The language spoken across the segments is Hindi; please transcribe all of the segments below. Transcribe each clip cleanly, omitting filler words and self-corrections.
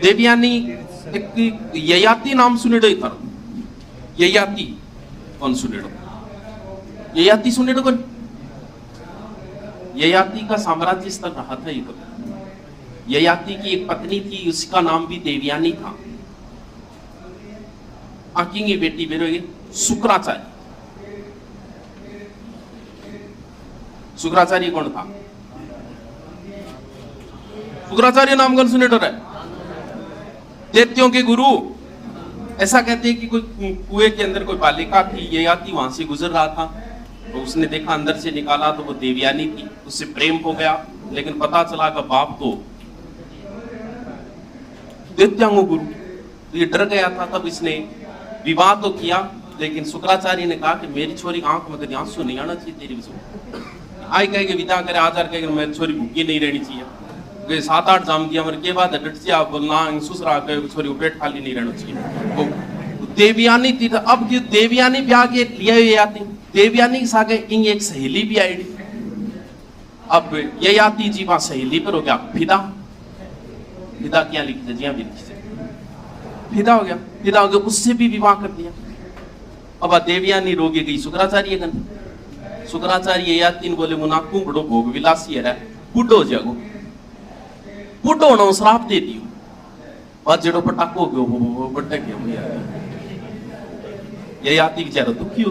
देवयानी एक ययाति नाम सुनेड़ो इतर ययाति कौन सुनेड़ो ययाति सुनेड़ो कौन ययाति का साम्राज्य स्थल रहा था इधर। ययाति की एक पत्नी थी, उसका नाम भी देवयानी था। आकिंगी बेटी बेरोगे शुक्राचार्य। शुक्राचार्य कौन था? शुक्राचार्य नाम कौन सुने डर है? दैत्यों के गुरु। ऐसा कहते हैं कि कोई कुएं के अंदर कोई बालिका थी, ययाति वहां से गुजर रहा था, तो उसने देखा, अंदर से निकाला तो वो देवयानी थी। उससे प्रेम हो गया, लेकिन पता चला कि बाप तो दैत्यांगो गुरु, तो ये डर गया था। तब इसने विवाह तो किया, लेकिन शुक्राचार्य ने कहा कि मेरी छोरी आंख में कभी आंसू नहीं आना चाहिए तेरी वजह। आई कह के विदा करे आचार कह मेरी छोरी भूखी नहीं रहनी चाहिए। 7-8 जाम दिया मर के बाद डटिया बोलना सुसरा के छोरी को पेट खाली नहीं रहना चाहिए। वो देवयानी थी। अब देवयानी ब्याह के लिए आती, देवयानी के साथ एक सहेली भी आई। अब ये आती जी वहां सहेली पर हो गया फिदा। फिदा क्या लिखी जिया भी लिखी फिदा हो गया, फिदा हो गया, उससे भी विवाह कर दिया। अब देवयानी रोगी गई शुक्राचार्य गन। शुक्राचार्य या तीन बोले मुना कुंबड़ो भोग विलासी है बुढ़ो जगो बुढ़ो न श्राप दे दियो और जेड़ो पटाको गयो वो बट्टे गयो ये याती बेचारा दुखी हो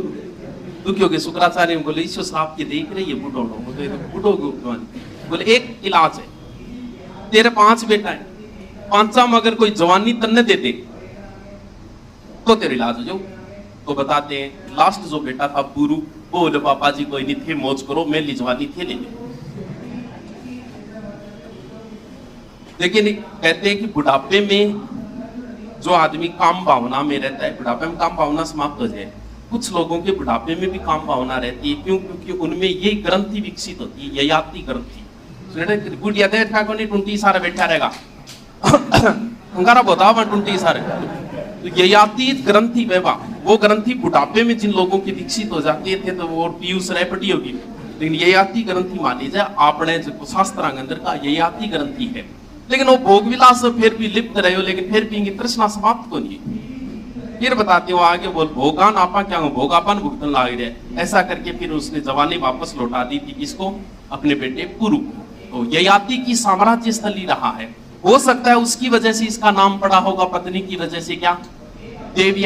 गए। शुक्राचार्य बोले ईश्वर श्राप के देख रहे ये बुढ़ो न बुढ़ो गयो। बोले एक इलाज है, तेरे 5 बेटा है, 5 में अगर कोई जवानी तन्ने दे दे तो तेरे इलाज हो जाओ। तो बताते हैं लास्ट जो बेटा था बुरू, वो बोले पापा जी कोई नहीं थे, मौज करो, मैं लिजवानी थे ले। लेकिन कहते हैं कि बुढ़ापे में जो आदमी काम भावना में रहता है, बुढ़ापे में काम भावना समाप्त हो जाए। कुछ लोगों के बुढ़ापे में भी काम भावना रहती है, क्यों? क्योंकि उनमें ये ग्रंथि विकसित होती है, ययाति ग्रंथि। बुढ़िया देर ठाकुर ने 20 साल बैठा रहेगा अंगारा बता 20 साल। तो ययाति ग्रंथि वैवा, वो ग्रंथि बुढ़ापे में जिन लोगों की विकसित हो जाती थे तो वो पीयूष रेपटी होगी। लेकिन ययाति ग्रंथि मानी जाए आपने जो शास्त्रांग अंदर का ययाति ग्रंथि है। लेकिन वो भोग विलास फिर भी लिप्त रहे हो, लेकिन फिर भी तृष्णा समाप्त को नहीं। फिर बताते हो आगे बोल भोगान आपा क्या भोगापन भुगतन लाग रहे। ऐसा करके फिर उसने जवानी वापस लौटा दी थी किसको? अपने बेटे पुरु को। तो ययाति की साम्राज्य स्थली रहा है। हो सकता है उसकी वजह से इसका नाम पड़ा होगा, पत्नी की वजह से क्या देवी